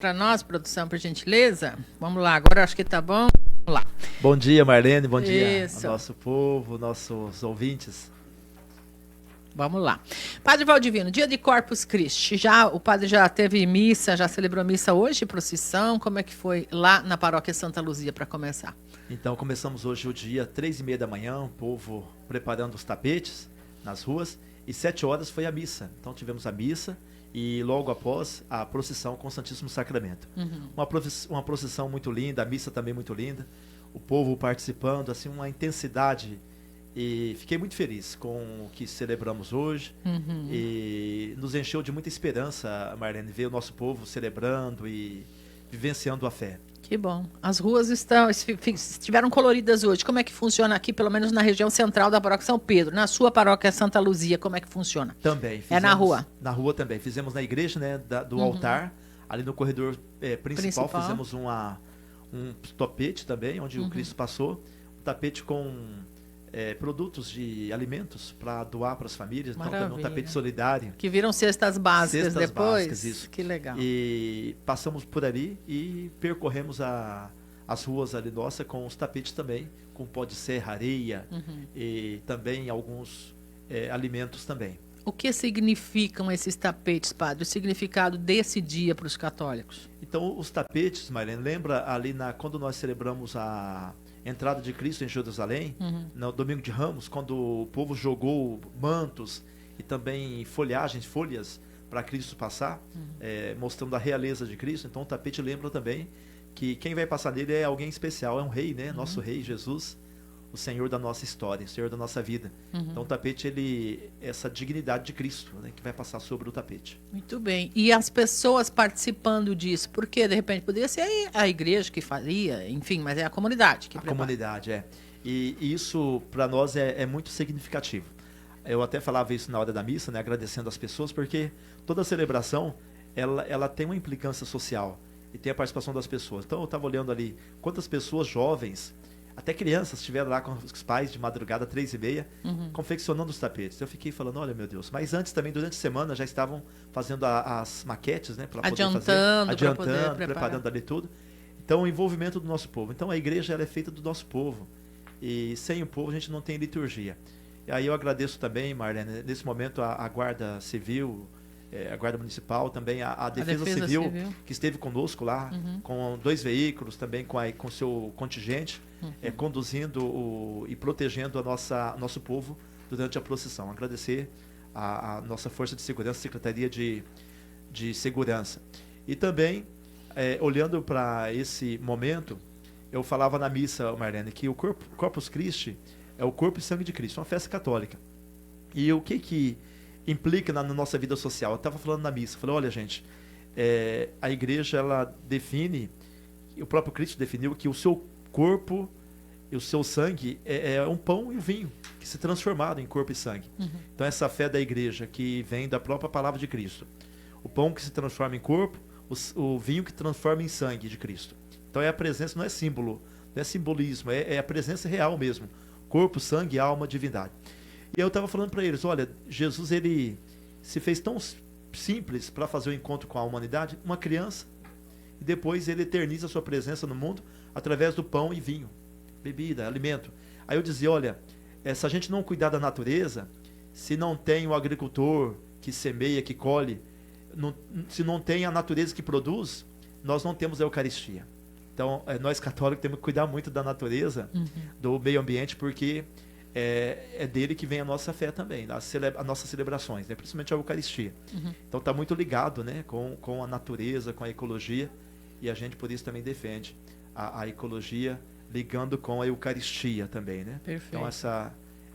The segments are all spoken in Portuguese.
Para nós, produção, por gentileza. Vamos lá, agora acho que tá bom. Vamos lá. Bom dia, Marlene. Bom dia Isso. ao nosso povo, nossos ouvintes. Vamos lá. Padre Valdivino, dia de Corpus Christi. O padre já teve missa, já celebrou missa hoje, procissão. Como é que foi lá na paróquia Santa Luzia para começar? Então, começamos hoje o dia 3h30 da manhã, o povo preparando os tapetes nas ruas. E 7 horas foi a missa. Então, tivemos a missa e logo após a procissão com o Santíssimo Sacramento. Uma procissão muito linda, a missa também muito linda. O povo participando, assim, uma intensidade. E fiquei muito feliz com o que celebramos hoje. E nos encheu de muita esperança, Marlene, ver o nosso povo celebrando e vivenciando a fé. Que bom. As ruas estiveram coloridas hoje. Como é que funciona aqui, pelo menos na região central da paróquia São Pedro? Na sua paróquia Santa Luzia, como é que funciona? Também. É na rua? Na rua também. Fizemos na igreja, né, do altar, ali no corredor principal. Fizemos um tapete também, onde o Cristo passou. Um tapete com produtos de alimentos para doar para as famílias. Maravilha. Então, também um tapete solidário. Que viram cestas básicas Cestas depois? Básicas, isso. Que legal. E passamos por ali e percorremos as ruas ali nossa com os tapetes também, com pó de serra, areia e também alguns alimentos também. O que significam esses tapetes, padre? O significado desse dia para os católicos? Então, os tapetes, Marlene, lembra ali quando nós celebramos a entrada de Cristo em Jerusalém, no domingo de Ramos, quando o povo jogou mantos e também folhas para Cristo passar, mostrando a realeza de Cristo. Então o tapete lembra também que quem vai passar nele é alguém especial, é um rei, né? Nosso rei Jesus, o Senhor da nossa história, o Senhor da nossa vida. Então o tapete, essa dignidade de Cristo, né, que vai passar sobre o tapete. Muito bem. E as pessoas participando disso, porque de repente poderia ser a igreja que faria, enfim, mas é a comunidade que prepara. Comunidade, E isso para nós é muito significativo. Eu até falava isso na hora da missa, né, agradecendo as pessoas, porque toda celebração ela tem uma implicância social e tem a participação das pessoas. Então eu estava olhando ali quantas pessoas jovens, até crianças, estiveram lá com os pais de madrugada, 3h30, confeccionando os tapetes. Eu fiquei falando, olha, meu Deus. Mas antes também, durante a semana, já estavam fazendo as maquetes, né? Para poder adiantando, preparando ali tudo. Então, o envolvimento do nosso povo. Então, a igreja ela é feita do nosso povo. E sem o povo, a gente não tem liturgia. E aí eu agradeço também, Marlene, nesse momento, a Guarda Civil, a Guarda Municipal, também a Defesa Civil, que esteve conosco lá, com 2 veículos, também com o seu contingente, conduzindo e protegendo nosso povo durante a procissão. Agradecer a nossa Força de Segurança, Secretaria de Segurança. E também, olhando para esse momento, eu falava na missa, Marlene, que o Corpus Christi é o corpo e sangue de Cristo, uma festa católica. E o que implica na nossa vida social? Eu estava falando na missa, falei, olha, gente, a igreja, ela define, o próprio Cristo definiu que o seu corpo e o seu sangue é um pão e um vinho, que se transformaram em corpo e sangue. Então essa fé da igreja que vem da própria palavra de Cristo. O pão que se transforma em corpo, o vinho que transforma em sangue de Cristo. Então a presença, não é símbolo, não é simbolismo, é a presença real mesmo. Corpo, sangue, alma, divindade. E eu estava falando para eles, olha, Jesus, ele se fez tão simples para fazer o encontro com a humanidade, uma criança, e depois ele eterniza a sua presença no mundo através do pão e vinho, bebida, alimento. Aí eu dizia, olha, se a gente não cuidar da natureza, se não tem o agricultor que semeia, que colhe, se não tem a natureza que produz, nós não temos a Eucaristia. Então, nós católicos temos que cuidar muito da natureza, do meio ambiente, porque é dele que vem a nossa fé também, as nossas celebrações, né? Principalmente a Eucaristia. Então está muito ligado, né, com a natureza, com a ecologia, e a gente por isso também defende a ecologia ligando com a Eucaristia também, né? Perfeito. Então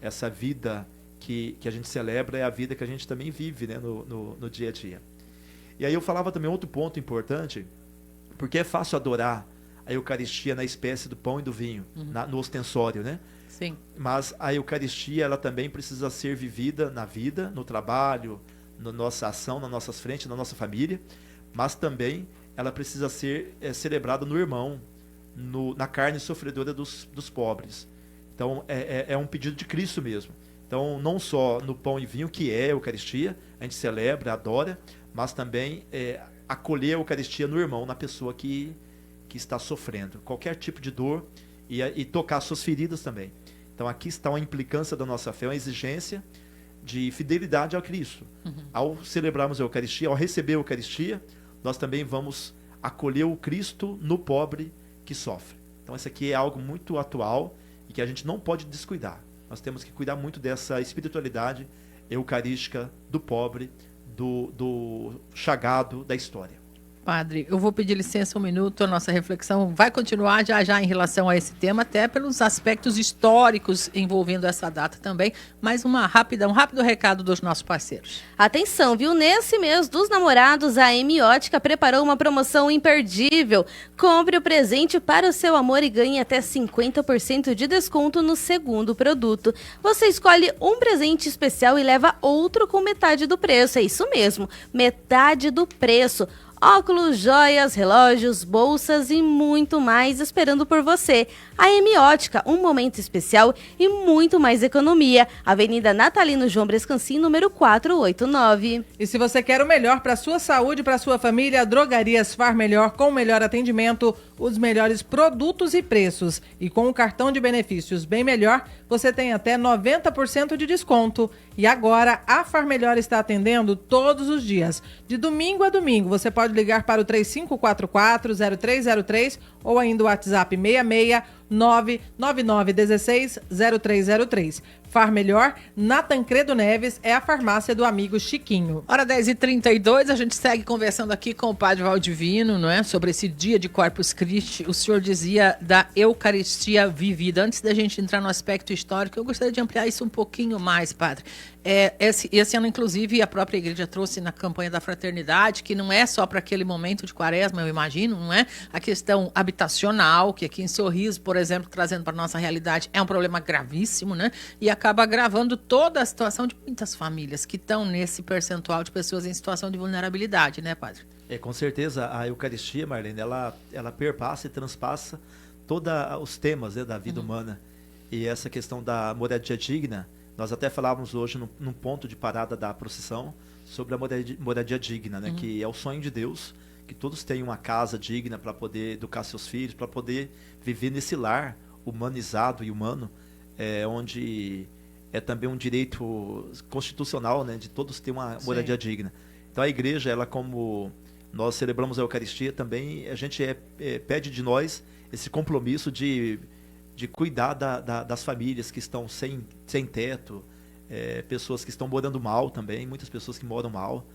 essa vida que a gente celebra é a vida que a gente também vive, né, no dia a dia. E aí eu falava também outro ponto importante, porque é fácil adorar a Eucaristia na espécie do pão e do vinho, no ostensório, né? Sim. Mas a Eucaristia, ela também precisa ser vivida na vida, no trabalho, na nossa ação, nas nossas frentes, na nossa família, mas também ela precisa ser celebrada no irmão, na carne sofredora dos pobres. Então, é um pedido de Cristo mesmo. Então, não só no pão e vinho, que é a Eucaristia, a gente celebra, adora, mas também acolher a Eucaristia no irmão, na pessoa que está sofrendo. Qualquer tipo de dor e tocar suas feridas também. Então aqui está uma implicância da nossa fé, uma exigência de fidelidade ao Cristo. Ao celebrarmos a Eucaristia, ao receber a Eucaristia, nós também vamos acolher o Cristo no pobre que sofre. Então isso aqui é algo muito atual e que a gente não pode descuidar. Nós temos que cuidar muito dessa espiritualidade eucarística do pobre, do chagado da história. Padre, eu vou pedir licença um minuto, a nossa reflexão vai continuar já em relação a esse tema, até pelos aspectos históricos envolvendo essa data também, mas um rápido recado dos nossos parceiros. Atenção, viu? Nesse mês dos namorados, a Emiótica preparou uma promoção imperdível. Compre o presente para o seu amor e ganhe até 50% de desconto no segundo produto. Você escolhe um presente especial e leva outro com metade do preço, é isso mesmo, metade do preço. Óculos, joias, relógios, bolsas e muito mais esperando por você. A Emiótica, um momento especial e muito mais economia. Avenida Natalino João Brescancin, número 489. E se você quer o melhor para sua saúde, para sua família, Drogarias Far Melhor, com o melhor atendimento, os melhores produtos e preços. E com o cartão de benefícios Bem Melhor, você tem até 90% de desconto. E agora, a Far Melhor está atendendo todos os dias. De domingo a domingo, você pode ligar para o 3544-0303 ou ainda o WhatsApp 66999160303. Far Melhor, na Tancredo Neves, é a farmácia do amigo Chiquinho. Hora 10h32, a gente segue conversando aqui com o Padre Valdivino, não é? Sobre esse dia de Corpus Christi. O senhor dizia da Eucaristia vivida. Antes da gente entrar no aspecto histórico, eu gostaria de ampliar isso um pouquinho mais, Padre. Esse ano, inclusive, a própria igreja trouxe na campanha da fraternidade, que não é só para aquele momento de quaresma, eu imagino, não é? A questão habitacional, que aqui em Sorriso, por exemplo, trazendo para nossa realidade, é um problema gravíssimo, né? E acaba agravando toda a situação de muitas famílias que estão nesse percentual de pessoas em situação de vulnerabilidade, né, Padre? Com certeza, a Eucaristia, Marlene, ela perpassa e transpassa todos os temas, né, da vida humana. E essa questão da moradia digna, nós até falávamos hoje num ponto de parada da procissão sobre a moradia digna, né? Que é o sonho de Deus, que todos tenham uma casa digna para poder educar seus filhos, para poder viver nesse lar humanizado e humano, onde é também um direito constitucional, né? De todos ter uma moradia digna. Então a igreja, ela, como nós celebramos a Eucaristia, também a gente pede de nós esse compromisso de cuidar das famílias que estão sem teto, pessoas que estão morando mal também, muitas pessoas que moram mal,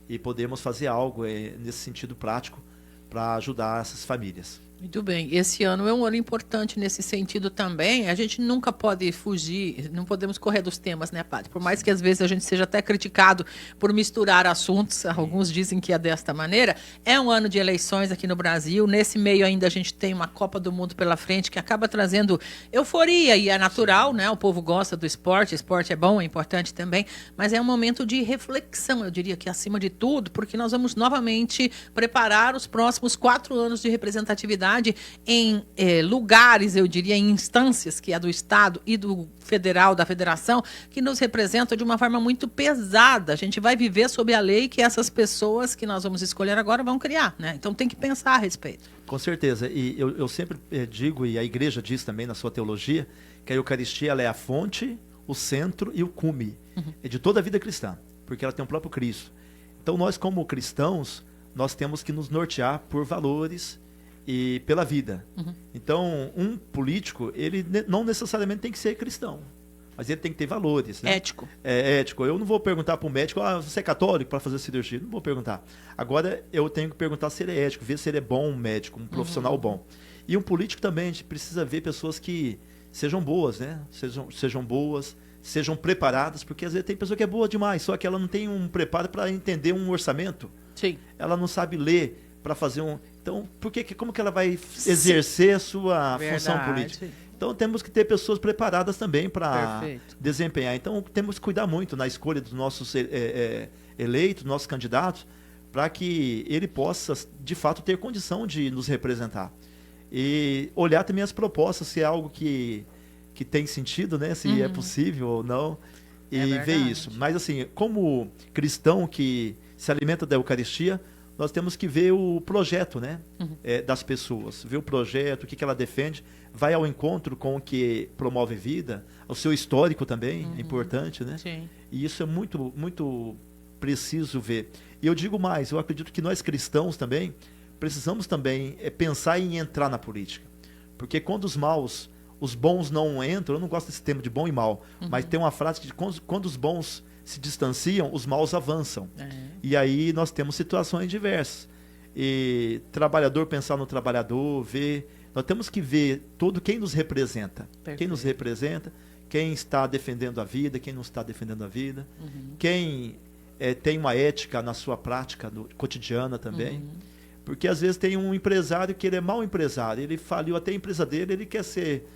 e podemos fazer algo nesse sentido prático para ajudar essas famílias. Muito bem. Esse ano é um ano importante nesse sentido também. A gente nunca pode fugir, não podemos correr dos temas, né, Padre? Por mais que às vezes a gente seja até criticado por misturar assuntos, alguns dizem que é desta maneira, é um ano de eleições aqui no Brasil. Nesse meio ainda a gente tem uma Copa do Mundo pela frente que acaba trazendo euforia e é natural, né? O povo gosta do esporte é bom, é importante também, mas é um momento de reflexão, eu diria que acima de tudo, porque nós vamos novamente preparar os próximos 4 anos de representatividade em lugares, eu diria, em instâncias, que é do Estado e do Federal, da Federação, que nos representam de uma forma muito pesada. A gente vai viver sob a lei que essas pessoas que nós vamos escolher agora vão criar, né? Então tem que pensar a respeito. Com certeza. E eu sempre digo, e a igreja diz também na sua teologia, que a Eucaristia, ela é a fonte, o centro e o cume de toda a vida cristã, porque ela tem o próprio Cristo. Então nós, como cristãos, nós temos que nos nortear por valores e pela vida. Então, um político, ele não necessariamente tem que ser cristão, mas ele tem que ter valores, né? Ético. Ético. Eu não vou perguntar para um médico, você é católico para fazer cirurgia? Não vou perguntar. Agora, eu tenho que perguntar se ele é ético, ver se ele é bom um médico, um profissional bom. E um político também, a gente precisa ver pessoas que sejam boas, né? Sejam boas, sejam preparadas, porque às vezes tem pessoa que é boa demais, só que ela não tem um preparo para entender um orçamento. Sim. Ela não sabe ler para fazer Então, como que ela vai exercer a sua função política? Então, temos que ter pessoas preparadas também para desempenhar. Então, temos que cuidar muito na escolha dos nossos eleitos, nossos candidatos, para que ele possa, de fato, ter condição de nos representar. E olhar também as propostas, se é algo que tem sentido, né? Se é possível ou não, e ver isso. Mas, assim, como cristão que se alimenta da Eucaristia, nós temos que ver o projeto, né, das pessoas, ver o projeto, o que ela defende, vai ao encontro com o que promove vida, o seu histórico também é importante, né? Sim. E isso é muito, muito preciso ver. E eu digo mais, eu acredito que nós cristãos também precisamos também pensar em entrar na política, porque quando os bons não entram, eu não gosto desse termo de bom e mal, mas tem uma frase que quando os bons se distanciam, os maus avançam. E aí nós temos situações diversas. E trabalhador pensar no trabalhador, nós temos que ver todo quem nos representa. Perfeito. Quem nos representa, quem está defendendo a vida, quem não está defendendo a vida, quem tem uma ética na sua prática cotidiana também. Porque às vezes tem um empresário que ele é mau empresário, ele faliu até a empresa dele, ele quer ser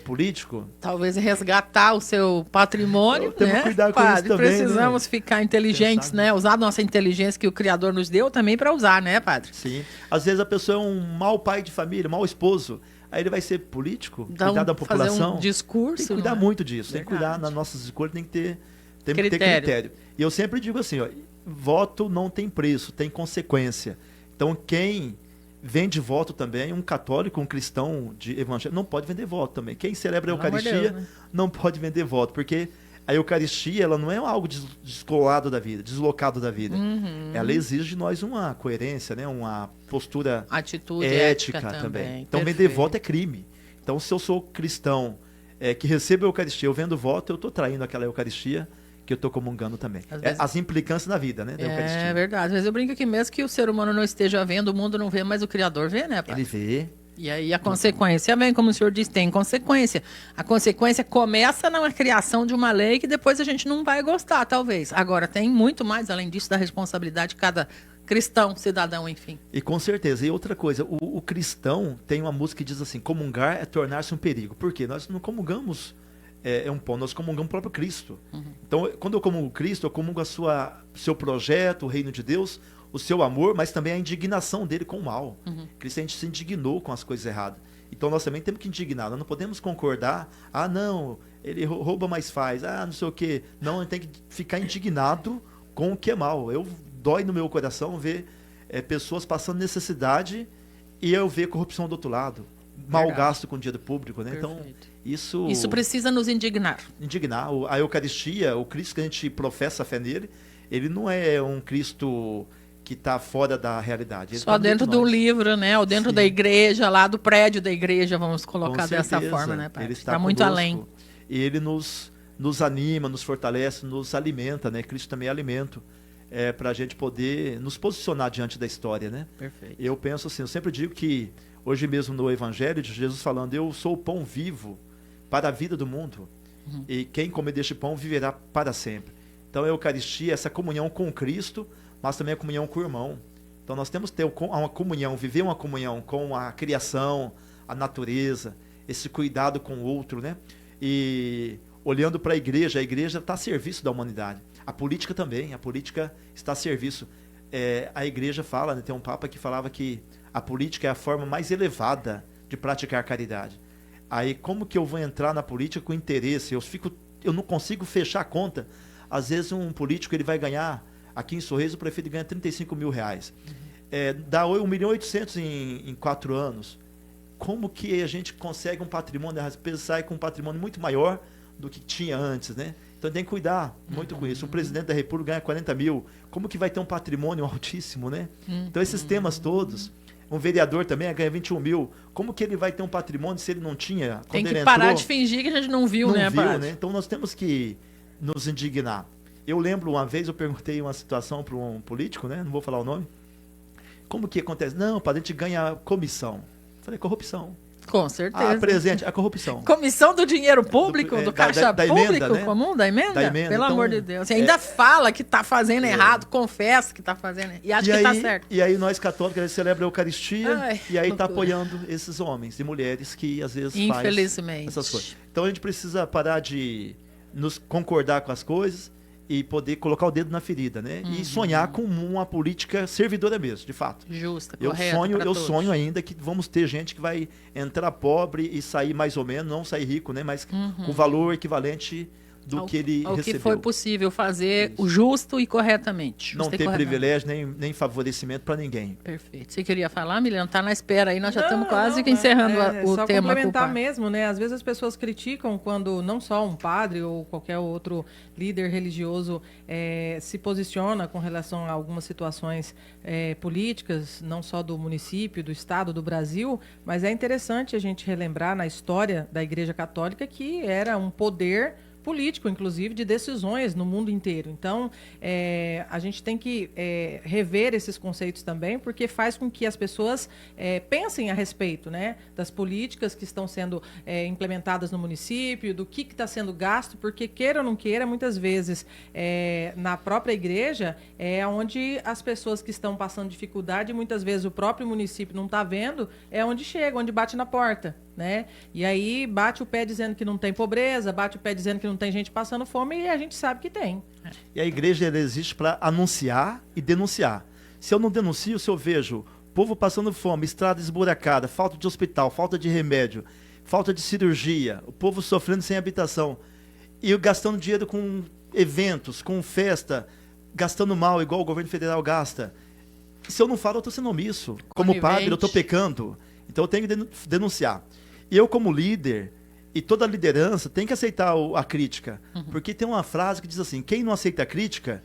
político. Talvez resgatar o seu patrimônio, Temos né, que cuidar com padre? isso também, Precisamos né? ficar inteligentes, Pensar, né? Usar a nossa inteligência que o Criador nos deu também para usar, né, padre? Sim. Às vezes a pessoa é um mau pai de família, mau esposo. Aí ele vai ser político, cuidar da população. Fazer um discurso. Tem que cuidar não é? muito disso. Tem que Verdade. cuidar nas nossas escolhas, tem que ter Critério. critério. E eu sempre digo assim, ó, voto não tem preço, tem consequência. Então quem vende voto também, um católico, um cristão de evangelho, não pode vender voto também. Quem celebra a Pelo amor de Eucaristia Deus, né? não pode vender voto, porque a Eucaristia ela não é algo descolado da vida, deslocado da vida. Ela exige de nós uma coerência, né? Uma postura Atitude ética ética também. Então vender Perfeito. voto é crime. Então se eu sou cristão que recebo a Eucaristia, eu vendo voto, eu estou traindo aquela Eucaristia que eu estou comungando também. Às vezes- As implicâncias na vida, né? Da Eucaristia. É verdade. Às vezes eu brinco aqui mesmo que o ser humano não esteja vendo, o mundo não vê, mas o Criador vê, né, pai? Ele vê. E aí a consequência vem, como o senhor disse, tem consequência. A consequência começa na criação de uma lei que depois a gente não vai gostar, talvez. Agora, tem muito mais, além disso, da responsabilidade de cada cristão, cidadão, enfim. E com certeza. E outra coisa, o cristão tem uma música que diz assim, comungar é tornar-se um perigo. Por quê? Nós não comungamos um pão, nós comungamos o próprio Cristo. Então, quando eu comungo Cristo, eu comungo seu projeto, o reino de Deus, o seu amor, mas também a indignação dele com o mal. Cristo, a gente se indignou com as coisas erradas. Então, nós também temos que indignar. Nós não podemos concordar, não, ele rouba, mas faz, não sei o quê. Não, a gente tem que ficar indignado com o que é mal. Dói no meu coração ver pessoas passando necessidade e eu ver corrupção do outro lado. Mal Verdade. gasto com o dinheiro público, né? Então, Perfeito. isso precisa nos indignar. indignar. A Eucaristia, o Cristo que a gente professa a fé nele, ele não é um Cristo que está fora da realidade. Ele Só tá no meio dentro de do nós. livro, né? Ou dentro Sim. da igreja, lá do prédio da igreja, vamos colocar Com dessa certeza. forma, né, pai? Ele está Está muito conosco. além. E ele nos anima, nos fortalece, nos alimenta, né? Cristo também é alimento para a gente poder nos posicionar diante da história, né? Perfeito. Eu penso assim, eu sempre digo que hoje mesmo no Evangelho de Jesus falando, eu sou o pão vivo para a vida do mundo. E quem comer deste pão viverá para sempre. Então a Eucaristia, essa comunhão com Cristo, mas também a comunhão com o irmão. Então nós temos que ter uma comunhão, viver uma comunhão com a criação, a natureza, esse cuidado com o outro, né? E olhando para a igreja está a serviço da humanidade. A política também, a política está a serviço. A igreja fala, né, tem um papa que falava que a política é a forma mais elevada de praticar caridade. Aí como que eu vou entrar na política com interesse? Eu não consigo fechar a conta. Às vezes um político ele vai ganhar, aqui em Sorriso o prefeito ganha 35 mil reais. Dá 1.800.000 em 4 anos. Como que a gente consegue um patrimônio, às vezes sai com um patrimônio muito maior do que tinha antes, né? Então tem que cuidar muito com isso. O presidente da República ganha 40 mil. Como que vai ter um patrimônio altíssimo, né? Então esses temas todos. Um vereador também ganha 21 mil. Como que ele vai ter um patrimônio se ele não tinha? Tem Quando que ele parar entrou, de fingir que a gente não viu, não né, viu, padre? né? Então nós temos que nos indignar. Eu lembro uma vez, eu perguntei uma situação para um político, né? Não vou falar o nome. Como que acontece? Não, padre, a gente ganha comissão. Falei, corrupção. Com certeza. Presente, a corrupção. Comissão do dinheiro público, do caixa da público emenda, né? comum, da emenda? Da emenda, Pelo então, amor de Deus. E ainda fala que está fazendo errado, confessa que está fazendo e acha que está certo. E aí nós católicos, a gente celebra a Eucaristia Ai, e aí está loucura. apoiando esses homens e mulheres que às vezes fazem Infelizmente. essas coisas. Então a gente precisa parar de nos concordar com as coisas e poder colocar o dedo na ferida, né? E sonhar com uma política servidora mesmo, de fato. Justa, Eu correta sonho, pra eu todos. sonho ainda que vamos ter gente que vai entrar pobre e sair mais ou menos, não sair rico, né? Mas com valor equivalente do que ele ao recebeu. que foi possível fazer o justo e corretamente. Não Justo e ter corretamente. privilégio nem favorecimento para ninguém. Perfeito. Você queria falar, Miliano? Tá na espera aí, nós já Não, estamos quase não, que encerrando o só tema. complementar Cupar. mesmo, né? Às vezes as pessoas criticam quando não só um padre ou qualquer outro líder religioso se posiciona com relação a algumas situações políticas, não só do município, do estado, do Brasil, mas é interessante a gente relembrar na história da Igreja Católica que era um poder político, inclusive, de decisões no mundo inteiro. Então, a gente tem que rever esses conceitos também, porque faz com que as pessoas pensem a respeito, né, das políticas que estão sendo implementadas no município, do que está sendo gasto, porque, queira ou não queira, muitas vezes, na própria igreja, é onde as pessoas que estão passando dificuldade, muitas vezes o próprio município não está vendo, é onde chega, onde bate na porta. Né? E aí bate o pé dizendo que não tem pobreza, bate o pé dizendo que não tem gente passando fome, e a gente sabe que tem. E a igreja ela existe para anunciar e denunciar. Se eu não denuncio, se eu vejo povo passando fome, estrada esburacada, falta de hospital, falta de remédio, falta de cirurgia, o povo sofrendo sem habitação, e eu gastando dinheiro com eventos, com festa, gastando mal, igual o governo federal gasta. Se eu não falo, eu estou sendo omisso. Como padre, eu estou pecando. Então eu tenho que denunciar. E eu, como líder, e toda liderança, tem que aceitar a crítica. Porque tem uma frase que diz assim, quem não aceita a crítica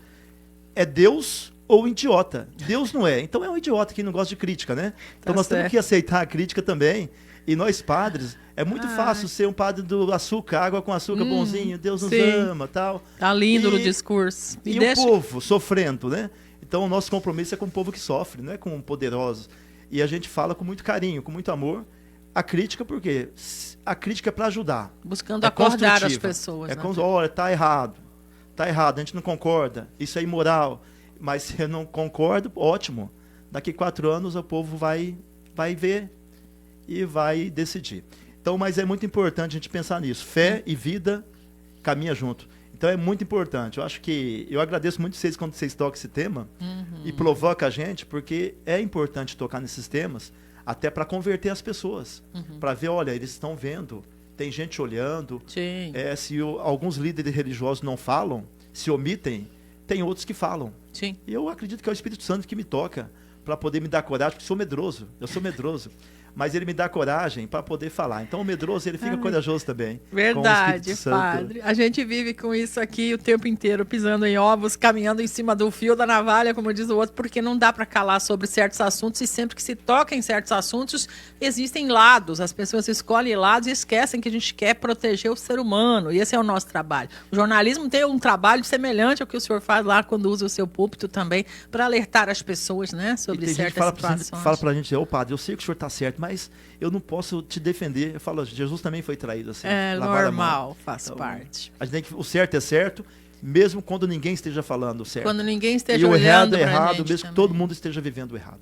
é Deus ou idiota. Deus não é. Então é um idiota quem não gosta de crítica, né? Então nós temos que aceitar a crítica também. E nós padres, é muito fácil ser um padre do açúcar, água com açúcar bonzinho, Deus nos ama, tal. Tá lindo no discurso. E o povo sofrendo, né? Então o nosso compromisso é com o povo que sofre, não é com poderosos. E a gente fala com muito carinho, com muito amor. A crítica, por quê? A crítica é para ajudar. Buscando acordar as pessoas. Olha, tá errado. Tá errado, a gente não concorda. Isso é imoral. Mas se eu não concordo, ótimo. Daqui 4 anos o povo vai ver e vai decidir. Então, mas é muito importante a gente pensar nisso. Fé e vida caminham junto. Então é muito importante. Eu agradeço muito vocês quando vocês tocam esse tema e provocam a gente, porque é importante tocar nesses temas, até para converter as pessoas. Para ver, olha, eles estão vendo, tem gente olhando. Sim. Se alguns líderes religiosos não falam, se omitem, tem outros que falam. Sim. E eu acredito que é o Espírito Santo que me toca para poder me dar coragem, porque eu sou medroso. Mas ele me dá coragem para poder falar. Então o medroso, ele fica corajoso também. Verdade, padre. A gente vive com isso aqui o tempo inteiro, pisando em ovos, caminhando em cima do fio da navalha, como diz o outro, porque não dá para calar sobre certos assuntos, e sempre que se toca em certos assuntos, existem lados. As pessoas escolhem lados e esquecem que a gente quer proteger o ser humano, e esse é o nosso trabalho. O jornalismo tem um trabalho semelhante ao que o senhor faz lá quando usa o seu púlpito também, para alertar as pessoas, né, sobre certas situações. Fala pra gente, padre, eu sei que o senhor está certo, mas eu não posso te defender. Eu falo, Jesus também foi traído assim. É normal, faz parte. A gente tem que, o certo é certo, mesmo quando ninguém esteja falando o certo. Quando ninguém esteja olhando olhando é errado, gente mesmo também. que todo mundo esteja vivendo o errado.